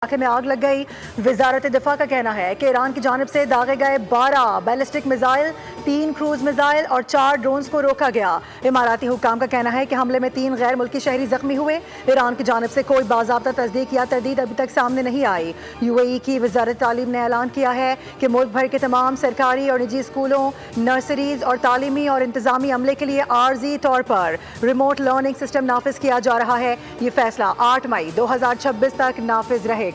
इलाके में आग लग गई। वजारत दिफा का कहना है कि ईरान की जानिब से दागे गए 12 बैलिस्टिक मिसाइल, 3 क्रूज मिसाइल और 4 ड्रोन्स को रोका गया। इमाराती हुक्काम का कहना है कि हमले में 3 गैर मुल्की शहरी जख्मी हुए। ईरान की जानिब से कोई बाज़ाब्ता तस्दीक या तरदीद अभी तक सामने नहीं आई। UAE की वजारत तालीम ने ऐलान किया है कि मुल्क भर के तमाम सरकारी और निजी स्कूलों, नर्सरीज और तालीमी और इंतजामी अमले के लिए आर्जी तौर पर रिमोट लर्निंग सिस्टम नाफिज किया जा रहा है। ये फैसला 8 मई 2026 तक नाफिज रहेगा।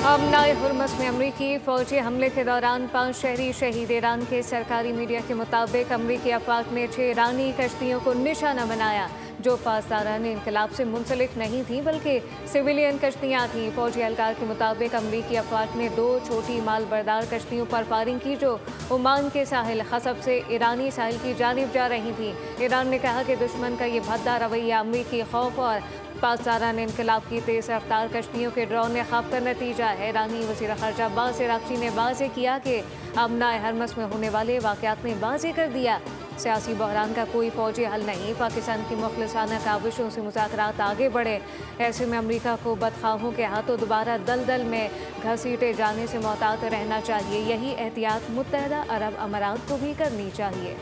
आमनाए हुर्मस में अमरीकी फौजी हमले के दौरान 5 शहरी शहीद। ईरान के सरकारी मीडिया के मुताबिक अमरीकी अफवाज ने 6 ईरानी कश्तियों को निशाना बनाया जो पासदारान इनकलाब से मुंसलिक नहीं थी बल्कि सिविलियन कश्तियाँ थीं। फौजी एहलकार के मुताबिक अमरीकी अफवाज ने 2 छोटी मालबरदार कश्तियों पर फायरिंग की जो ओमान के साहिल खसब से ईरानी साहिल की जानिब जा रही थी। ईरान ने कहा कि दुश्मन का ये भद्दा रवैया अमरीकी खौफ और पासदारान इनकलाब की तेज रफ्तार कश्तियों के ड्रोन ख़ाब का नतीजा है। ईरानी वज़ीर ख़ारजा अब्बास अराग़ची ने वाज़ेह किया कि आमनाए हुर्मस में होने वाले वाक़यात ने वाज़ेह कर दिया सियासी बहरान का कोई फ़ौजी हल नहीं। पाकिस्तान की मुखलिसाना काविशों से मुज़ाकरात आगे बढ़े। ऐसे में अमरीका को बदखाहों के हाथों दोबारा दलदल में घसीटे जाने से मोहतात रहना चाहिए। यही एहतियात मुत्तहदा अरब अमारात को भी करनी चाहिए।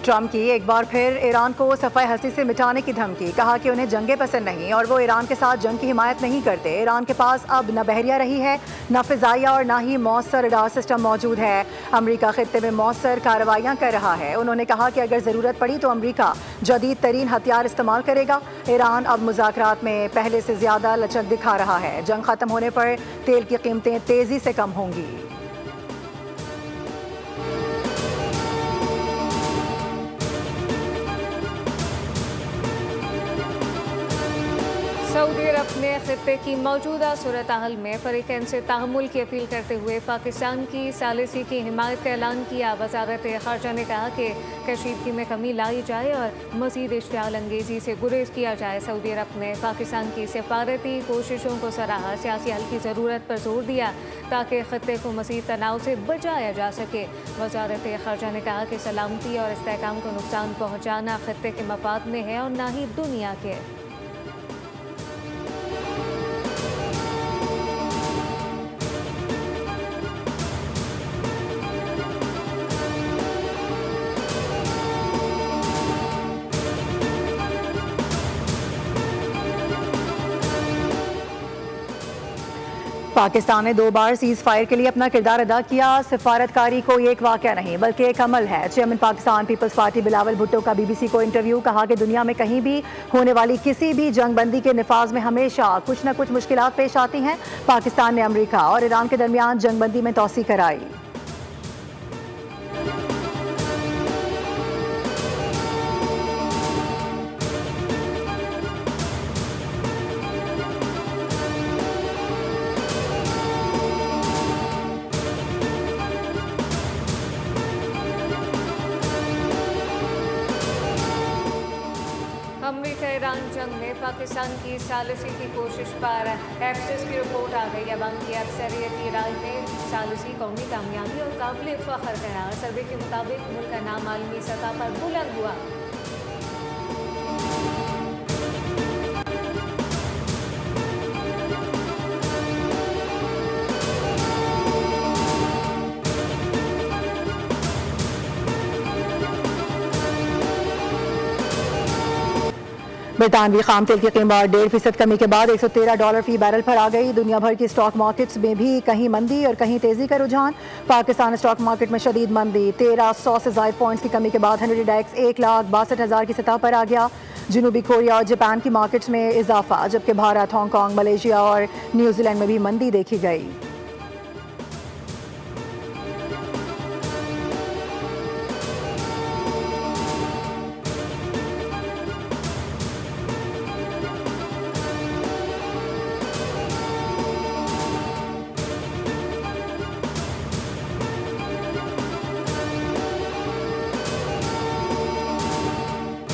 ट्रंप की एक बार फिर ईरान को सफ़ाई हस्ती से मिटाने की धमकी। कहा कि उन्हें जंगें पसंद नहीं और वो ईरान के साथ जंग की हिमायत नहीं करते। ईरान के पास अब न बहरिया रही है, न फ़िज़ाइया और न ही मौसर रडार सिस्टम मौजूद है। अमरीका खित्ते में मौसर कार्रवाइयाँ कर रहा है। उन्होंने कहा कि अगर ज़रूरत पड़ी तो अमरीका जदीद तरीन हथियार इस्तेमाल करेगा। ईरान अब मुज़ाकरात में पहले से ज़्यादा लचक दिखा रहा है। जंग ख़त्म होने पर तेल की कीमतें तेज़ी से कम होंगी। सऊदी अरब ने खित्ते की मौजूदा सूरत हाल में फरीकैन से तहम्मुल की अपील करते हुए पाकिस्तान की सालिसी की हिमायत का ऐलान किया। वजारत ख़ारजा ने कहा कि कशीदगी में कमी लाई जाए और मज़ीद इश्तिआल अंगेज़ी से गुरेज किया जाए। सऊदी अरब ने पाकिस्तान की सिफारती कोशिशों को सराहा, सियासी हल की ज़रूरत पर जोर दिया ताकि खित्ते को मज़ीद तनाव से बचाया जा सके। वजारत ख़ारजा ने कहा कि सलामती और इस्तेहकाम को नुकसान पहुँचाना खित्ते के मफाद में है और न ही दुनिया के। पाकिस्तान ने 2 बार सीज़ फायर के लिए अपना किरदार अदा किया। सिफारतकारी कोई एक वाक़या नहीं बल्कि एक अमल है। चेयरमैन पाकिस्तान पीपल्स पार्टी बिलावल भुट्टो का BBC को इंटरव्यू। कहा कि दुनिया में कहीं भी होने वाली किसी भी जंगबंदी के निफाज में हमेशा कुछ न कुछ मुश्किलात पेश आती हैं। पाकिस्तान ने अमरीका और ईरान के दरमियान जंगबंदी में तोसी कराई। अमरीका ईरान जंग में पाकिस्तान की सालिसी की कोशिश पर एक्सिस की रिपोर्ट आ गई। अवाम की अक्सरियती राय में सालिसी कौमी कामयाबी और काबिल फ़ख्र करार। सर्वे के मुताबिक मुल्क का नाम आलमी सतह पर बुलंद हुआ। बरतानवी खाम तेल की कीमत 1.5% कमी के बाद $113 फी बैरल पर आ गई। दुनिया भर की स्टॉक मार्केट्स में भी कहीं मंदी और कहीं तेजी का रुझान। पाकिस्तान स्टॉक मार्केट में शदीद मंदी। 1300 से ज़ायद पॉइंट्स की कमी के बाद 100 इंडेक्स 1,62,000 की सतह पर आ गया। जनूबी कोरिया और जापान की मार्केट्स में इजाफा, जबकि भारत, हांगकॉन्ग, मलेशिया और न्यूजीलैंड में भी मंदी देखी गई।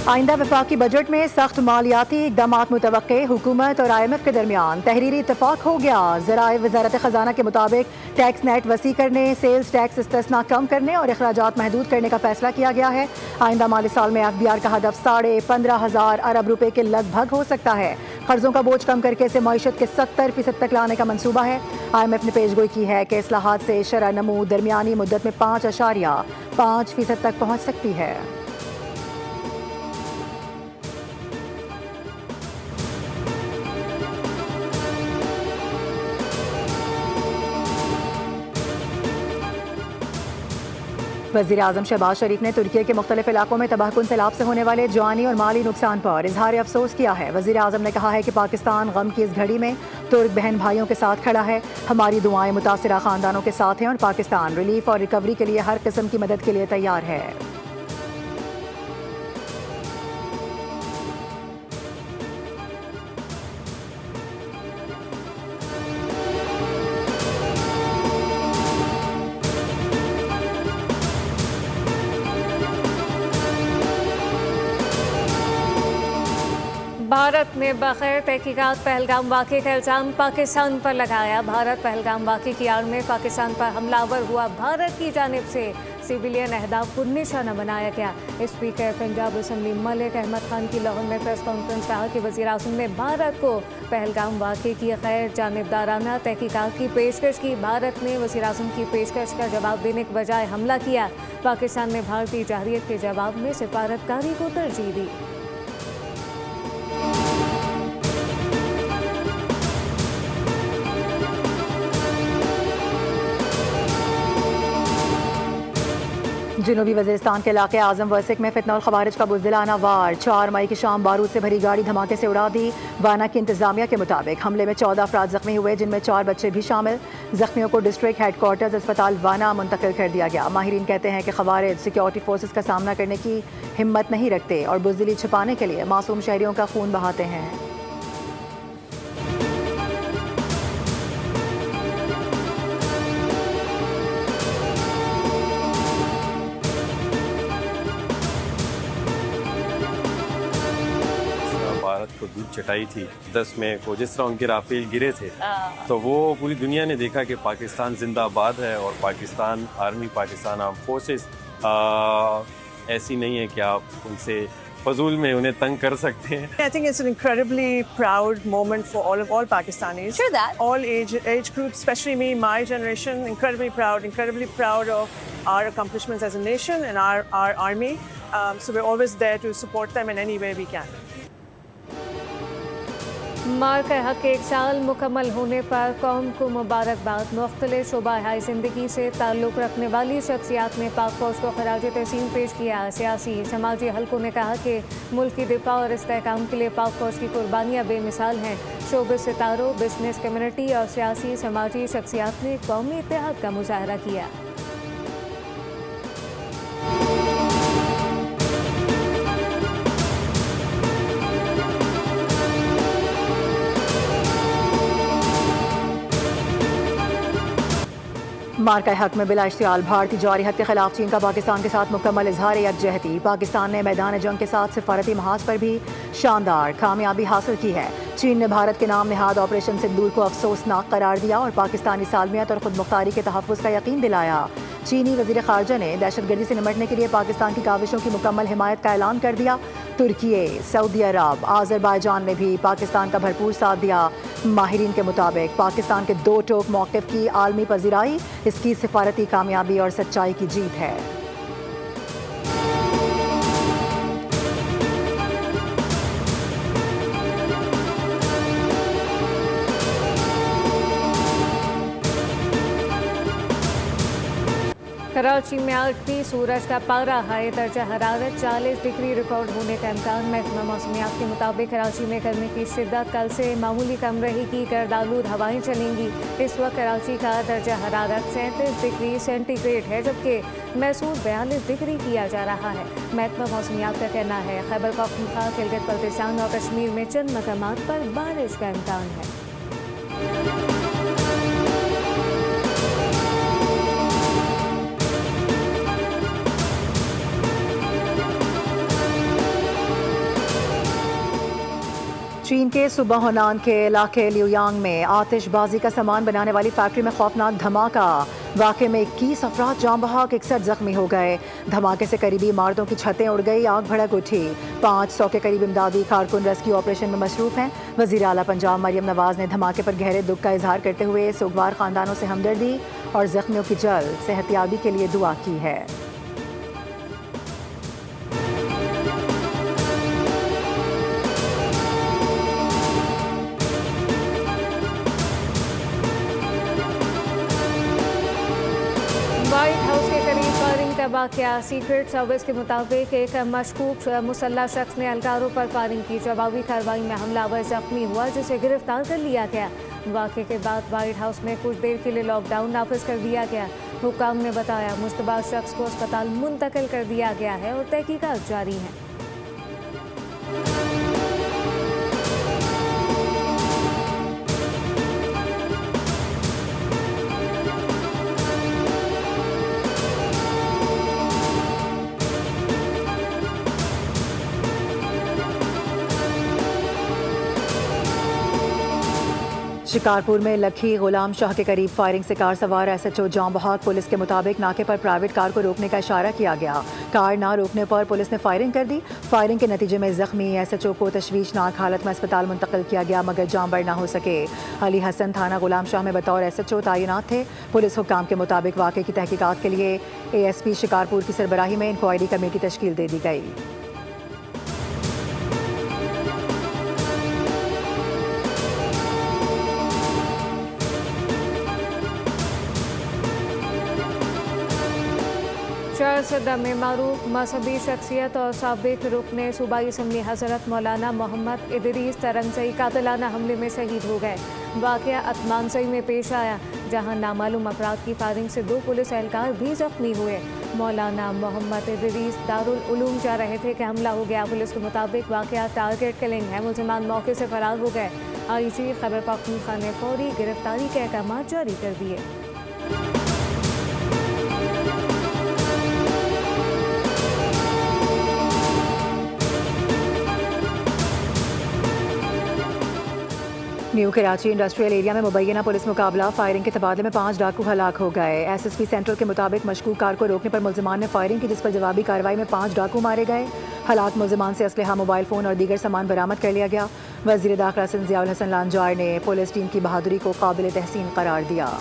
आइंदा वफाकी बजट में सख्त मालियाती इकदाम मुतवक्के, हुकूमत और IMF के दरमियान तहरीरी इत्तफाक हो गया। ज़राए वज़ारत ख़जाना के मुताबिक टैक्स नेट वसी करने, सेल्स टैक्स इस्तिस्ना कम करने और अखराजात महदूद करने का फैसला किया गया है। आइंदा माली साल में FBR का हदफ 15,500 अरब रुपए के लगभग हो सकता है। कर्जों का बोझ कम करके इसे मईशत के 70% तक लाने का मंसूबा है। IMF ने पेशगोई की है कि इस्लाहात से शरह नमू दरमियानी मुद्दत में 5.5% तक पहुँच सकती है। वज़ीर आज़म शहबाज शरीफ ने तुर्की के मुख्तलिफ इलाकों में तबाहकुन सैलाब से होने वाले जानी और माली नुकसान पर इजहार अफसोस किया है। वज़ीर आज़म ने कहा है कि पाकिस्तान गम की इस घड़ी में तुर्क बहन भाइयों के साथ खड़ा है। हमारी दुआएं मुतासिरा ख़ानदानों के साथ हैं और पाकिस्तान रिलीफ और रिकवरी के लिए हर किस्म की मदद के लिए तैयार है। भारत ने बग़ैर तहकीकात पहलगाम वाक़े का इल्ज़ाम पाकिस्तान पर लगाया। भारत पहलगाम वाक़े की आड़ में पाकिस्तान पर हमलावर हुआ। भारत की जानिब से सिविलियन अहदाफ को निशाना बनाया गया। स्पीकर पंजाब असम्बली मलिक अहमद खान की लाहौर में प्रेस कॉन्फ्रेंस कहा कि वज़ीर आज़म ने भारत को पहलगाम वाक़े की गैर जानिबदाराना तहकीकात की पेशकश की। भारत ने वज़ीर आज़म की पेशकश का जवाब देने के बजाय हमला किया। पाकिस्तान ने भारतीय जारहियत के जवाब में सिफारतकारी को तरजीह दी। जनूबी वज़ीरिस्तान के इलाके आज़म वसिक में फितना और खवारिज का बुज़दिलाना वार। 4 मई की शाम बारूद से भरी गाड़ी धमाके से उड़ा दी। वाना की इंतजामिया के मुताबिक हमले में 14 अफराद जख्मी हुए, जिनमें 4 बच्चे भी शामिल। जख्मियों को डिस्ट्रिक्ट हेडक्वार्टर्स अस्पताल वाना मुंतकिल कर दिया गया। माहिरीन कहते हैं कि खवारिज सिक्योरिटी फोर्सेस का सामना करने की हिम्मत नहीं रखते और बुज़दिली छिपाने के लिए मासूम शहरियों का खून बहाते हैं। भारत को दूध चटाई थी 10 मई को, जिस तरह उनके राफेल गिरे थे, तो वो पूरी दुनिया ने देखा कि पाकिस्तान जिंदाबाद है और Pakistan army, Pakistan arm forces ऐसी नहीं है कि आप उनसे फजूल में उन्हें तंग कर सकते हैं। I think it's an incredibly proud moment for all Pakistanis. True that. All age groups, especially me, my generation, incredibly proud of our accomplishments as a nation and our army. So we're always there to support them in any way we can. मार का हक 1 साल मुकम्मल होने पर कौम को मुबारकबाद। मुख्तलिफ शोबा ज़िंदगी से ताल्लुक़ रखने वाली शख्सियात ने पाक फौज को खराज तहसीन पेश किया। सियासी समाजी हलकों ने कहा कि मुल्क की दिफा और इस्तेहकाम के लिए पाक फौज की कुर्बानियाँ बेमिसाल हैं। शोबे सितारों, बिजनेस कम्युनिटी और सियासी समाजी शख्सियात ने कौमी इत्तेहाद का मुजाहरा किया। मार्का हक में बिला इश्तियाल भारतीय जारहियत के खिलाफ चीन का पाकिस्तान के साथ मुकम्मल इजहार यकजहती। पाकिस्तान ने मैदान जंग के साथ सिफारती महाज पर भी शानदार कामयाबी हासिल की है। चीन ने भारत के नाम निहाद ऑपरेशन सिंदूर को अफसोसनाक करार दिया और पाकिस्तानी सालमियत और खुद मुख्तारी के तहफ़्फ़ुज़ का यकीन दिलाया। चीनी वज़ीर ख़ारजा ने दहशतगर्दी से निपटने के लिए पाकिस्तान की काविशों की मुकम्मल हिमायत का ऐलान कर दिया। तुर्की, सऊदी अरब, आज़रबाईजान ने भी पाकिस्तान का भरपूर साथ दिया। माहिरीन के मुताबिक पाकिस्तान के 2 टोक मौक़िफ़ की आलमी पज़ीराई इसकी सिफारती कामयाबी और सच्चाई की जीत है। कराची में आज भी सूरज का पारा हाई दर्जा हरारत 40 डिग्री रिकॉर्ड होने का इम्कान। महकमा मौसमियात के मुताबिक कराची में गर्मी की शिद्दत कल से मामूली कम रहेगी। गर्दालूद हवाएं चलेंगी। इस वक्त कराची का दर्जा हरारत 37 डिग्री सेंटीग्रेड है, जबकि महसूस 42 डिग्री किया जा रहा है। महकमा मौसमियात का कहना है खैबर पख्तूनख्वा, गिलगित बल्तिस्तान और कश्मीर में चंद मकामात पर बारिश का इम्कान है। चीन के सूबा होनान के इलाके लियुयांग में आतिशबाजी का सामान बनाने वाली फैक्ट्री में खौफनाक धमाका। वाक़े में 21 अफराद जान बहक, 61 जख्मी हो गए। धमाके से करीबी इमारतों की छतें उड़ गई, आग भड़क उठी। 500 के करीब इमदादी कारकुन रेस्क्यू ऑपरेशन में मसरूफ हैं। वज़ीर आला पंजाब मरियम नवाज ने धमाके पर गहरे दुख का इजहार करते हुए सोगवार खानदानों से हमदर्दी और जख्मियों की जल्द सेहतियाबी के लिए दुआ की है। व्हाइट हाउस के करीब फायरिंग का वाकया। सीक्रेट सर्विस के मुताबिक एक मशकूक मुसल्लह शख्स ने एहलकारों पर फायरिंग की। जवाबी कार्रवाई में हमलावर जख्मी हुआ, जिसे गिरफ्तार कर लिया गया। वाकये के बाद व्हाइट हाउस में कुछ देर के लिए लॉकडाउन नाफिज कर दिया गया। हुक्काम ने बताया मुश्तबा शख्स को अस्पताल मुंतकिल कर दिया गया है और तहकीकात जारी है। शिकारपुर में लखी गुलाम शाह के करीब फायरिंग से कार सवार SHO जान बहक। पुलिस के मुताबिक नाके पर प्राइवेट कार को रोकने का इशारा किया गया। कार ना रोकने पर पुलिस ने फायरिंग कर दी। फायरिंग के नतीजे में जख्मी SHO को तशवीशनाक हालत में अस्पताल मुंतकिल किया गया, मगर जान बर ना हो सके। अली हसन थाना गुलाम शाह में बतौर SHO तैनात थे। पुलिस हुक्काम के मुताबिक वाक़े की तहकीकात के लिए ASP शिकारपुर की सरबराही में इंक्वायरी कमेटी तश्कील दे दी गई। शहर में मारूफ मजहबी शख्सियत और साबिक रुकने सूबाई असम्बली हज़रत मौलाना मोहम्मद इदरीस तरंगसई कातिलाना हमले में शहीद हो गए। वाक़या अतमानसई में पेश आया, जहां नामालूम अफराद की फायरिंग से 2 पुलिस एहलकार भी जख्मी हुए। मौलाना मोहम्मद इदरीस दारुल उलूम जा रहे थे कि हमला हो गया। पुलिस के मुताबिक वाक़या टारगेट किलिंग है। मुलजिमान मौके से फरार हो गए। IG खैबर पख्तूनख्वा ने फौरी गिरफ्तारी के अहकाम जारी कर दिए। न्यू कराची इंडस्ट्रियल एरिया में मुबैना पुलिस मुकाबला। फायरिंग के तबादले में 5 डाकू हलाक हो गए। SSP सेंट्रल के मुताबिक मशकूक कार को रोकने पर मुलजिमान ने फायरिंग की, जिस पर जवाबी कार्रवाई में 5 डाकू मारे गए। हलाक मुलजिमान से असलहा, मोबाइल फ़ोन और दीगर सामान बरामद कर लिया गया। वज़ीर दाखिला ज़ियाउल हसन लांजार ने पुलिस टीम की बहादुरी को काबिल तहसीन करार दिया।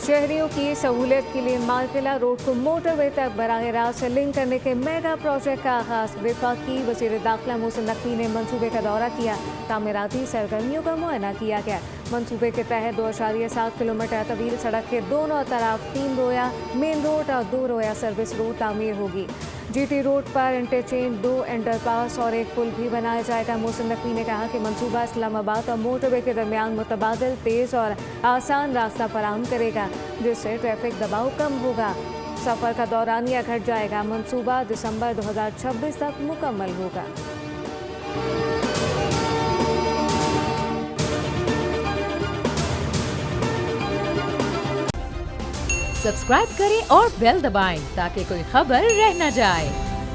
शहरियों की सहूलियत के लिए मालकिला रोड को मोटरवे तक बराह रास्त लिंक करने के मेगा प्रोजेक्ट का आगाज। वफाकी वज़ीर दाखिला मोहसिन नकवी ने मनसूबे का दौरा किया। तामीराती सरगर्मियों का मुआयना किया गया। मनसूबे के तहत 2.7 किलोमीटर तवील सड़क के दोनों तरफ 3 रोया मेन रोड और 2 रोया सर्विस रोड तामीर होगी। GT रोड पर इंटरचेंज, 2 अंडरपास और 1 पुल भी बनाया जाएगा। मोहसिन नकवी ने कहा कि मनसूबा इस्लामाबाद और मोटरवे के दरमियान मुतबादिल, तेज़ और आसान रास्ता फराहम करेगा, जिससे ट्रैफिक दबाव कम होगा। सफ़र का दौरानिया घट जाएगा। मनसूबा दिसंबर 2026 तक मुकम्मल होगा। सब्सक्राइब करें और बेल दबाएं ताकि कोई खबर रह न जाए।